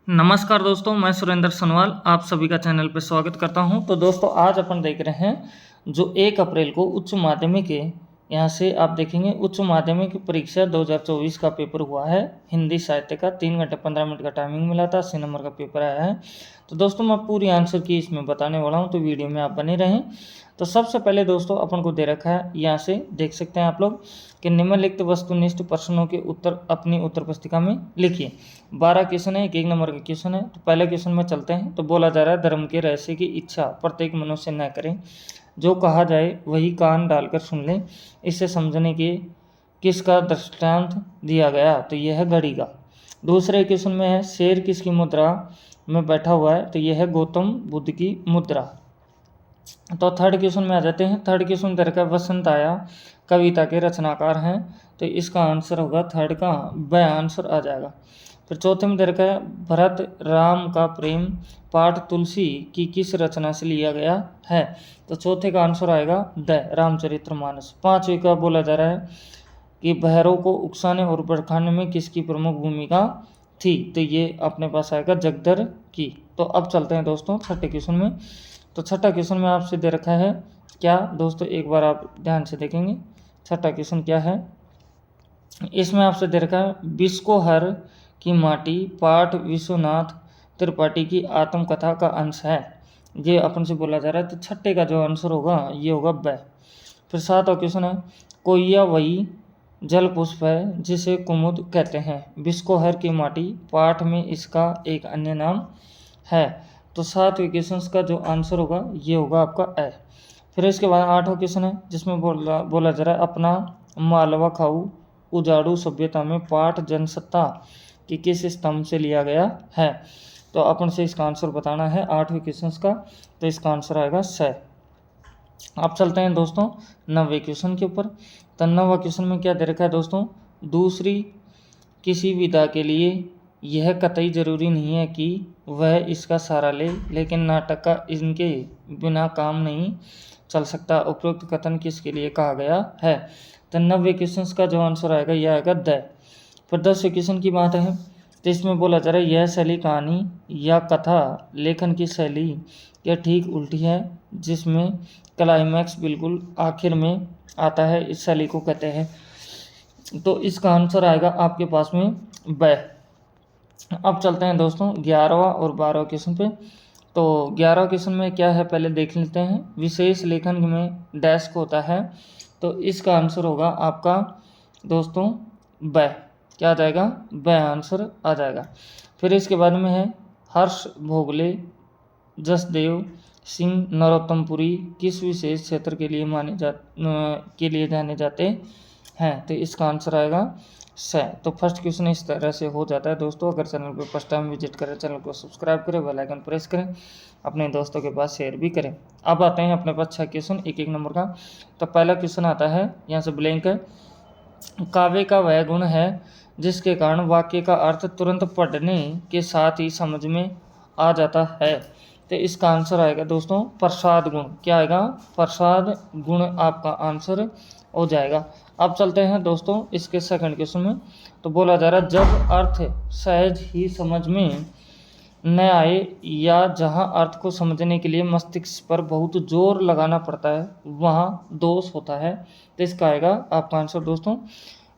नमस्कार दोस्तों, मैं सुरेंद्र सनवाल आप सभी का चैनल पर स्वागत करता हूं। तो दोस्तों आज अपन देख रहे हैं जो 1 अप्रैल को उच्च माध्यमिक है, यहाँ से आप देखेंगे उच्च माध्यमिक परीक्षा 2024 का पेपर हुआ है। हिंदी साहित्य का 3 घंटे 15 मिनट का टाइमिंग मिला था, 80 नंबर का पेपर आया है। तो दोस्तों मैं पूरी आंसर की इसमें बताने वाला हूँ, तो वीडियो में आप बने रहें। तो सबसे पहले दोस्तों अपन को दे रखा है, यहाँ से देख सकते हैं आप लोग कि निम्नलिखित वस्तुनिष्ठ प्रश्नों के उत्तर अपनी उत्तर पुस्तिका में लिखिए। 12 क्वेश्चन है, एक नंबर का क्वेश्चन है। तो पहले क्वेश्चन में चलते हैं। तो बोला जा रहा है धर्म के रहस्य की इच्छा प्रत्येक मनुष्य न करें, जो कहा जाए वही कान डालकर सुन ले। इसे समझने के किसका दृष्टांत दिया गया? तो यह है घड़ी का। दूसरे क्वेश्चन में है शेर किसकी मुद्रा में बैठा हुआ है? तो यह है गौतम बुद्ध की मुद्रा। तो थर्ड क्वेश्चन में आ जाते हैं। थर्ड क्वेश्चन दर का वसंत आया कविता के रचनाकार हैं, तो इसका आंसर होगा थर्ड का ब आंसर आ जाएगा। फिर चौथे में दर का भरत राम का प्रेम पाठ तुलसी की किस रचना से लिया गया है? तो चौथे का आंसर आएगा द रामचरितमानस। पांचवे का बोला जा रहा है कि भैरव को उकसाने और बरखाने में किसकी प्रमुख भूमिका थी? तो ये अपने पास आएगा जगदर की। तो अब चलते हैं दोस्तों छठे क्वेश्चन में। तो छठा क्वेश्चन में आपसे दे रखा है क्या दोस्तों, एक बार आप ध्यान से देखेंगे छठा क्वेश्चन क्या है। इसमें आपसे दे रखा है बिस्कोहर की माटी पाठ विश्वनाथ त्रिपाठी की आत्मकथा का अंश है। ये अपन से बोला जा रहा है, तो छठे का जो आंसर होगा ये होगा ब। फिर सातवां क्वेश्चन है कोइया वही जल पुष्प है जिसे कुमुद कहते हैं। बिस्कोहर की माटी पाठ में इसका एक अन्य नाम है। तो 7वें क्वेश्चन का जो आंसर होगा ये होगा आपका ए। फिर इसके बाद 8वां क्वेश्चन है जिसमें बोला जा रहा है अपना मालवा खाऊ उजाड़ू सभ्यता में पाठ जनसत्ता की किस स्तंभ से लिया गया है? तो अपन से इसका आंसर बताना है 8वें क्वेश्चन का, तो इसका आंसर आएगा स। अब चलते हैं दोस्तों 9वें क्वेश्चन के ऊपर। तो 9वां क्वेश्चन में क्या दे रखा है दोस्तों, दूसरी किसी विधा के लिए यह कतई जरूरी नहीं है कि वह इसका सहारा ले, लेकिन नाटक का इनके बिना काम नहीं चल सकता। उपरोक्त कथन किसके लिए कहा गया है? तो 90 क्वेश्चन का जो आंसर आएगा यह आएगा द। फिर 10वें क्वेश्चन की बात है, तो इसमें बोला जा रहा है यह शैली कहानी या कथा लेखन की शैली या ठीक उल्टी है जिसमें क्लाइमैक्स बिल्कुल आखिर में आता है, इस शैली को कहते हैं। तो इसका आंसर आएगा आपके पास में ब। अब चलते हैं दोस्तों 11वां और 12वां क्वेश्चन पे। तो 11वां क्वेश्चन में क्या है पहले देख लेते हैं। विशेष लेखन में डैश होता है, तो इसका आंसर होगा आपका दोस्तों ब। क्या आ जाएगा? ब आंसर आ जाएगा। फिर इसके बाद में है हर्ष भोगले जसदेव सिंह नरोत्तमपुरी किस विशेष क्षेत्र के लिए जाने जाते हैं? तो इसका आंसर आएगा स। तो फर्स्ट क्वेश्चन इस तरह से हो जाता है दोस्तों। अगर चैनल पर फर्स्ट टाइम विजिट करें, चैनल को सब्सक्राइब करें, बेल आइकन प्रेस करें, अपने दोस्तों के पास शेयर भी करें। अब आते हैं अपने पास 6 क्वेश्चन एक एक नंबर का। तो पहला क्वेश्चन आता है, यहाँ से ब्लैंक है। काव्य का वह गुण है जिसके कारण वाक्य का अर्थ तुरंत पढ़ने के साथ ही समझ में आ जाता है। तो इसका आंसर आएगा दोस्तों प्रसाद गुण। क्या आएगा? प्रसाद गुण आपका आंसर हो जाएगा। अब चलते हैं दोस्तों इसके सेकंड क्वेश्चन में। तो बोला जा रहा है जब अर्थ सहज ही समझ में न आए या जहां अर्थ को समझने के लिए मस्तिष्क पर बहुत जोर लगाना पड़ता है वहां दोष होता है। तो इसका आएगा आपका आंसर दोस्तों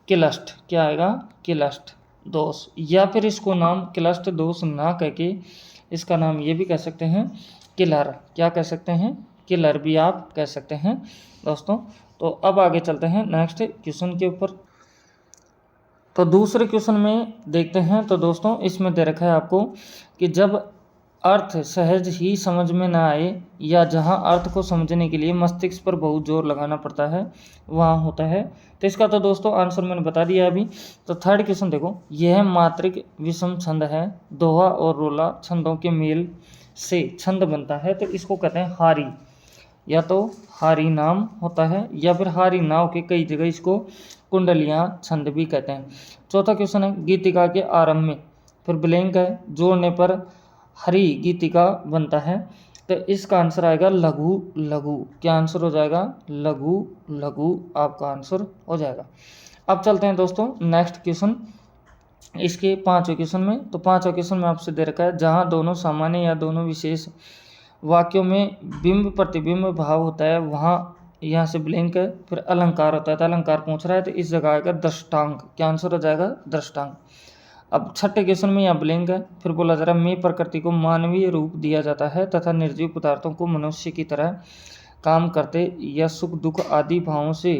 क्लिष्ट। क्या आएगा? क्लिष्ट दोष। या फिर इसको नाम क्लिष्ट दोष ना कह के इसका नाम ये भी कह सकते हैं किलर। क्या कह सकते हैं? किलर भी आप कह सकते हैं दोस्तों। तो अब आगे चलते हैं नेक्स्ट क्वेश्चन के ऊपर। तो दूसरे क्वेश्चन में देखते हैं। तो दोस्तों इसमें दे रखा है आपको कि जब अर्थ सहज ही समझ में ना आए या जहां अर्थ को समझने के लिए मस्तिष्क पर बहुत जोर लगाना पड़ता है वहां होता है। तो इसका तो दोस्तों आंसर मैंने बता दिया अभी। तो थर्ड क्वेश्चन देखो, यह मात्रिक विषम छंद है, दोहा और रोला छंदों के मेल से छंद बनता है, तो इसको कहते हैं हारी। या तो हारी नाम होता है या फिर हारी नाव के कई जगह इसको कुंडलियां छंद भी कहते हैं। चौथा क्वेश्चन है गीतिका के आरंभ में, फिर ब्लैंक है, जोड़ने पर हरी गीतिका बनता है। तो इसका आंसर आएगा लघु लघु। क्या आंसर हो जाएगा? लघु लघु आपका आंसर हो जाएगा। अब चलते हैं दोस्तों नेक्स्ट क्वेश्चन। इसके पाँचवें क्वेश्चन में, तो पाँचवें क्वेश्चन में आपसे दे रखा है जहाँ दोनों सामान्य या दोनों विशेष वाक्यों में बिंब प्रतिबिंब भाव होता है वहाँ यहाँ से ब्लैंक है, फिर अलंकार होता है, तो अलंकार पूछ रहा है तो इस जगह आएगा दृष्टांक। क्या आंसर हो जाएगा? दृष्टांक। अब छठे क्वेश्चन में यहाँ ब्लैंक है, फिर बोला जा रहा है में प्रकृति को मानवीय रूप दिया जाता है तथा निर्जीव पदार्थों को मनुष्य की तरह काम करते या सुख दुख आदि भावों से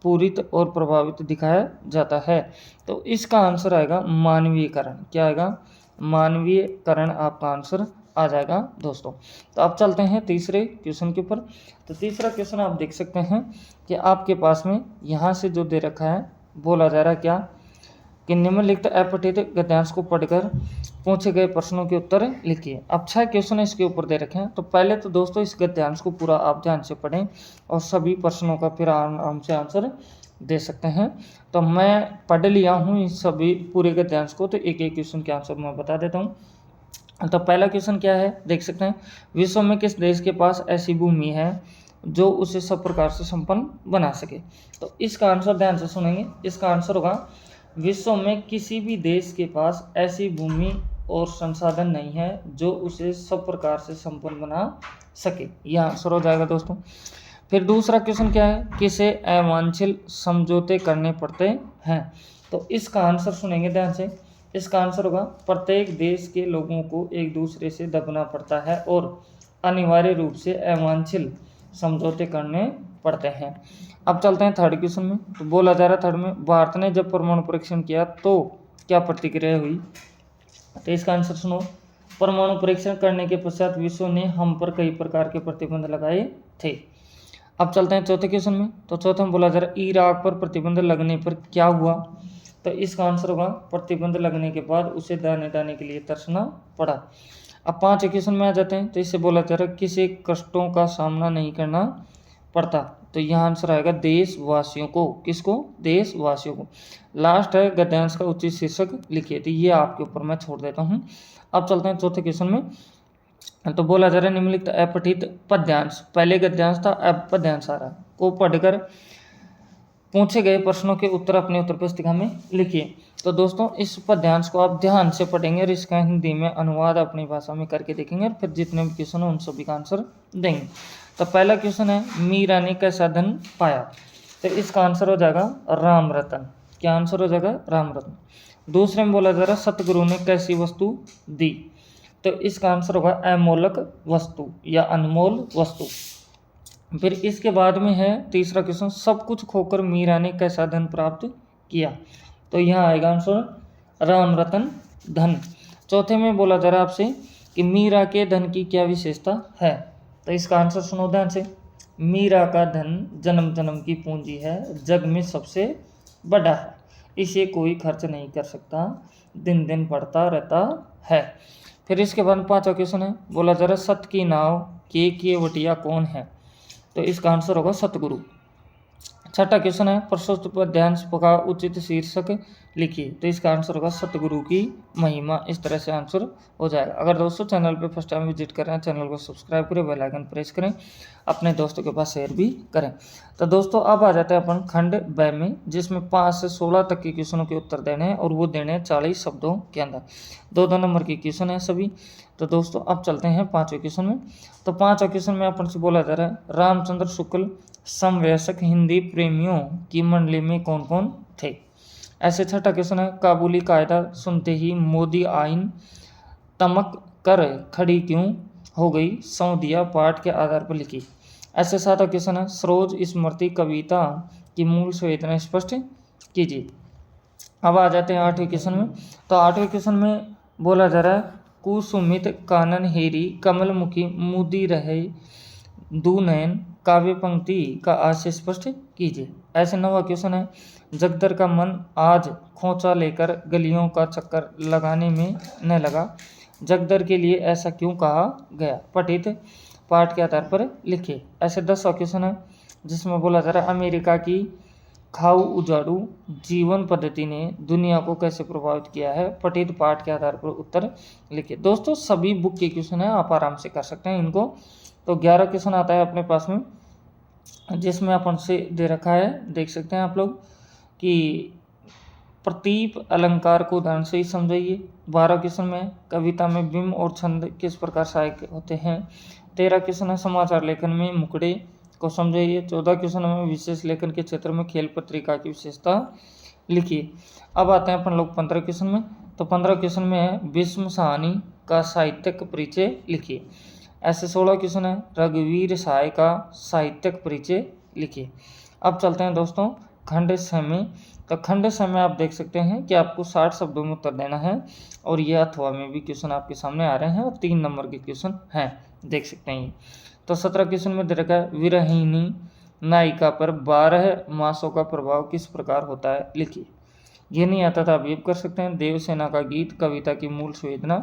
पूरित और प्रभावित दिखाया जाता है। तो इसका आंसर आएगा मानवीयकरण। क्या आएगा? मानवीयकरण आपका आंसर आ जाएगा दोस्तों। तो अब चलते हैं तीसरे क्वेश्चन के ऊपर। तो तीसरा क्वेश्चन आप देख सकते हैं कि आपके पास में यहाँ से जो दे रखा है, बोला जा रहा है क्या कि निम्नलिखित अपठित गद्यांश को पढ़कर पूछे गए प्रश्नों के उत्तर लिखिए। अब 6 क्वेश्चन इसके ऊपर दे रखे हैं। तो पहले तो दोस्तों इस गद्यांश को पूरा आप ध्यान से पढ़ें और सभी प्रश्नों का फिर आराम से आंसर दे सकते हैं। तो मैं पढ़ लिया हूँ इस सभी पूरे गद्यांश को, तो एक एक क्वेश्चन के आंसर मैं बता देता हूँ। तो पहला क्वेश्चन क्या है देख सकते हैं, विश्व में किस देश के पास ऐसी भूमि है जो उसे सब प्रकार से संपन्न बना सके। तो इसका आंसर ध्यान से सुनेंगे। इसका आंसर होगा विश्व में किसी भी देश के पास ऐसी भूमि और संसाधन नहीं है जो उसे सब प्रकार से संपन्न बना सके। यह आंसर हो जाएगा दोस्तों। फिर दूसरा क्वेश्चन क्या है, किसे अवांछित समझौते करने पड़ते हैं। तो इसका आंसर सुनेंगे ध्यान से। इसका आंसर होगा प्रत्येक देश के लोगों को एक दूसरे से दबना पड़ता है और अनिवार्य रूप से अवांछित समझौते करने पड़ते हैं। अब चलते हैं थर्ड क्वेश्चन में। तो बोला जा रहा है थर्ड में, भारत ने जब परमाणु परीक्षण किया तो क्या प्रतिक्रिया हुई। तो इसका आंसर सुनो, परमाणु परीक्षण करने के पश्चात विश्व ने हम पर कई प्रकार के प्रतिबंध लगाए थे। अब चलते हैं चौथे क्वेश्चन में। तो चौथे में बोला जा रहा है इराक पर प्रतिबंध लगने पर क्या हुआ। तो इसका आंसर होगा प्रतिबंध लगने के बाद उसे दाने दाने के लिए तरसना पड़ा। अब पांचवें क्वेश्चन में आ जाते हैं। तो इससे बोला जा रहा है किसे कष्टों का सामना नहीं करना पड़ता। तो यहाँ आंसर आएगा देशवासियों को। किसको? देशवासियों को। लास्ट है गद्यांश का उचित शीर्षक लिखिए। तो ये आपके ऊपर मैं छोड़ देता हूँ। अब चलते हैं चौथे क्वेश्चन में। तो बोला जा रहा है निम्नलिखित अपठित पद्यांश, पहले गद्यांश था अब पद्यांश आ रहा है, को पढ़कर पूछे गए प्रश्नों के उत्तर अपने उत्तर पुस्तिका में लिखिए। तो दोस्तों इस पद्यांश को आप ध्यान से पढ़ेंगे और इसका हिंदी में अनुवाद अपनी भाषा में करके देखेंगे और फिर जितने भी क्वेश्चन हैं उन सभी का आंसर देंगे। तो पहला क्वेश्चन है मीरा ने कैसा धन पाया। तो इसका आंसर हो जाएगा राम रतन। क्या आंसर हो जाएगा? राम रतन। दूसरे में बोला जा रहा है सतगुरु ने कैसी वस्तु दी। तो इसका आंसर होगा अमोलक वस्तु या अनमोल वस्तु। फिर इसके बाद में है तीसरा क्वेश्चन, सब कुछ खोकर मीरा ने कैसा धन प्राप्त किया। तो यहाँ आएगा आंसर राम रतन धन। चौथे में बोला जा रहा है आपसे कि मीरा के धन की क्या विशेषता है। तो इसका आंसर सुनो ध्यान से, मीरा का धन जन्म जन्म की पूंजी है, जग में सबसे बड़ा है, इसे कोई खर्च नहीं कर सकता, दिन दिन बढ़ता रहता है। फिर इसके बाद पांचवा क्वेश्चन है, बोला जा रहा है सत की नाव के केवटिया कौन है। तो इसका आंसर होगा सतगुरु। छठा क्वेश्चन है प्रस्तुत पद्यांश का उचित शीर्षक लिखिए। तो इसका आंसर होगा सतगुरु की महिमा। इस तरह से आंसर हो जाएगा। अगर दोस्तों चैनल पे फर्स्ट टाइम विजिट कर रहे हैं, चैनल को सब्सक्राइब करें, बेल आइकन प्रेस करें, अपने दोस्तों के पास शेयर भी करें। तो दोस्तों अब आ जाते हैं अपन खंड ब में, जिसमें 5 से 16 तक के क्वेश्चनों के उत्तर देने हैं और वो देने हैं 40 शब्दों के अंदर। 2-2 नंबर के क्वेश्चन है सभी। तो दोस्तों अब चलते हैं पाँचवें क्वेश्चन में। तो पाँचवा क्वेश्चन में अपन से बोला जा रहा है रामचंद्र शुक्ल समवयस्क हिंदी प्रेमियों की मंडली में कौन कौन थे। ऐसे छठा क्वेश्चन है काबुली कायदा सुनते ही मोदी आइन तमक कर खड़ी क्यों हो गई, सौ दिया पाठ के आधार पर लिखी। ऐसे सातवां क्वेश्चन है सरोज स्मृति कविता की मूल संवेदना स्पष्ट कीजिए। अब आ जाते हैं आठवें क्वेश्चन में। तो आठवें क्वेश्चन में बोला जा रहा है कुसुमित कानन हेरी कमलमुखी मुदी रहे दुनयन काव्य पंक्ति का आशय स्पष्ट कीजिए। ऐसे 9वां क्वेश्चन है जगदर का मन आज खोंचा लेकर गलियों का चक्कर लगाने में न लगा, जगदर के लिए ऐसा क्यों कहा गया, पठित पाठ के आधार पर लिखिए। ऐसे 10वां क्वेश्चन है जिसमें बोला जा रहा है अमेरिका की खाऊ उजाड़ू जीवन पद्धति ने दुनिया को कैसे प्रभावित किया है, पठित पाठ के आधार पर उत्तर लिखिए। दोस्तों सभी बुक के क्वेश्चन है, आप आराम से कर सकते हैं इनको। तो 11 क्वेश्चन आता है अपने पास में, जिसमें अपन से दे रखा है, देख सकते हैं आप लोग कि प्रतीप अलंकार को ध्यान से ही समझिए। 12 क्वेश्चन में कविता में बिंब और छंद किस प्रकार सहायक होते हैं। 13 क्वेश्चन है समाचार लेखन में मुकड़े को समझिए। 14 क्वेश्चन में विशेष लेखन के क्षेत्र में खेल पत्रिका की विशेषता लिखिए। अब आते हैं अपन लोग 15 क्वेश्चन में। तो 15 क्वेश्चन में है भीष्म साहनी का साहित्यिक परिचय लिखिए। ऐसे 16 क्वेश्चन है रघुवीर सहाय का साहित्यिक परिचय लिखिए। अब चलते हैं दोस्तों खंड समय। तो खंड समय आप देख सकते हैं कि आपको 60 शब्दों में उत्तर देना है और ये अथवा में भी क्वेश्चन आपके सामने आ रहे हैं और 3 नंबर के क्वेश्चन हैं, देख सकते हैं। तो 17 क्वेश्चन में दे रखा है विरहिणी नायिका पर 12 मासों का प्रभाव किस प्रकार होता है लिखिए। ये नहीं आता था आप ये कर सकते हैं। देवसेना का गीत कविता की मूल संवेदना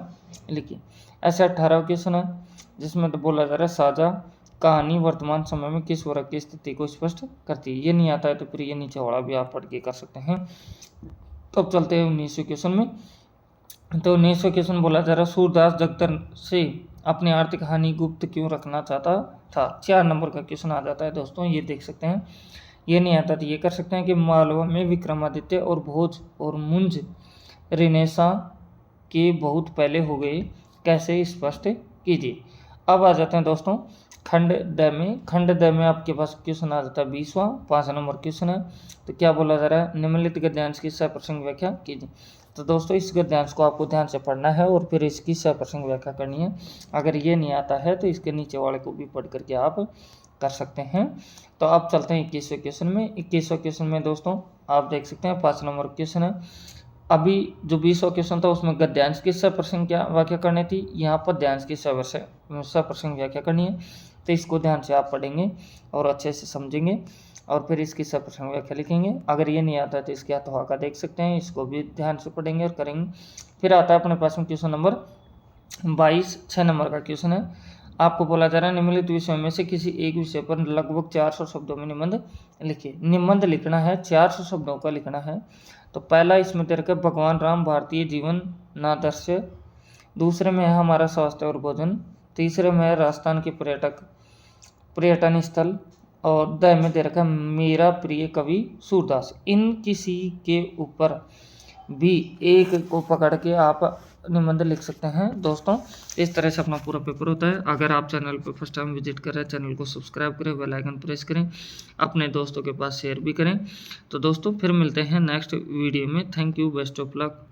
लिखिए। ऐसे 18 क्वेश्चन है जिसमें तो बोला जा रहा है साझा कहानी वर्तमान समय में किस वर्ग की स्थिति को स्पष्ट करती है। ये नहीं आता है तो फिर ये नीचे वाला भी आप पढ़ के कर सकते हैं। तो अब चलते हैं 19वें क्वेश्चन में। तो 19वें क्वेश्चन बोला जा रहा है सूरदास जगतर से अपनी आर्थिक हानि गुप्त क्यों रखना चाहता था। 4 नंबर का क्वेश्चन आ जाता है दोस्तों, ये देख सकते हैं। ये नहीं आता तो ये कर सकते हैं कि मालवा में विक्रमादित्य और भोज और मुंज रिनेसा के बहुत पहले हो गए, कैसे स्पष्ट कीजिए। अब आ जाते हैं दोस्तों खंड द में। खंड द में आपके पास क्वेश्चन आ जाता है 20वां, 5 नंबर क्वेश्चन है। तो क्या बोला जा रहा है निम्नलिखित गद्यांश की सप्रसंग व्याख्या कीजिए। तो दोस्तों इस गद्यांश को आपको ध्यान से पढ़ना है और फिर इसकी सप्रसंग व्याख्या करनी है। अगर ये नहीं आता है तो इसके नीचे वाले को भी पढ़ करके आप कर सकते हैं। तो अब चलते हैं 21वें क्वेश्चन में। 21वें क्वेश्चन में दोस्तों आप देख सकते हैं 5 नंबर क्वेश्चन है। अभी जो 20वां क्वेश्चन था उसमें गद्यांश की सप्रसंग क्या व्याख्या करनी थी, यहाँ पर पद्यांश की सप्रसंग व्याख्या करनी है। तो इसको ध्यान से आप पढ़ेंगे और अच्छे से समझेंगे और फिर इसकी सप्रसंग व्याख्या लिखेंगे। अगर ये नहीं आता तो इसके अथवा का देख सकते हैं, इसको भी ध्यान से पढ़ेंगे और करेंगे। फिर आता है अपने पास में क्वेश्चन नंबर 22, 6 नंबर का क्वेश्चन है। आपको बोला जा रहा है निम्नलिखित विषयों में से किसी एक विषय पर लगभग 400 शब्दों में निबंध लिखिए। निबंध लिखना है 400 शब्दों का लिखना है। तो पहला इसमें दे रखा है भगवान राम भारतीय जीवन नादर्श। दूसरे में है हमारा स्वास्थ्य और भोजन। तीसरे में है राजस्थान के पर्यटन स्थल। और द में दे रखा है मेरा प्रिय कवि सूरदास। इन किसी के ऊपर भी एक को पकड़ के आप निबंध लिख सकते हैं दोस्तों। इस तरह से अपना पूरा पेपर होता है। अगर आप चैनल पर फर्स्ट टाइम विजिट कर रहे हैं, चैनल को सब्सक्राइब करें, बेल आइकन प्रेस करें, अपने दोस्तों के पास शेयर भी करें। तो दोस्तों फिर मिलते हैं नेक्स्ट वीडियो में। Thank you, best of luck.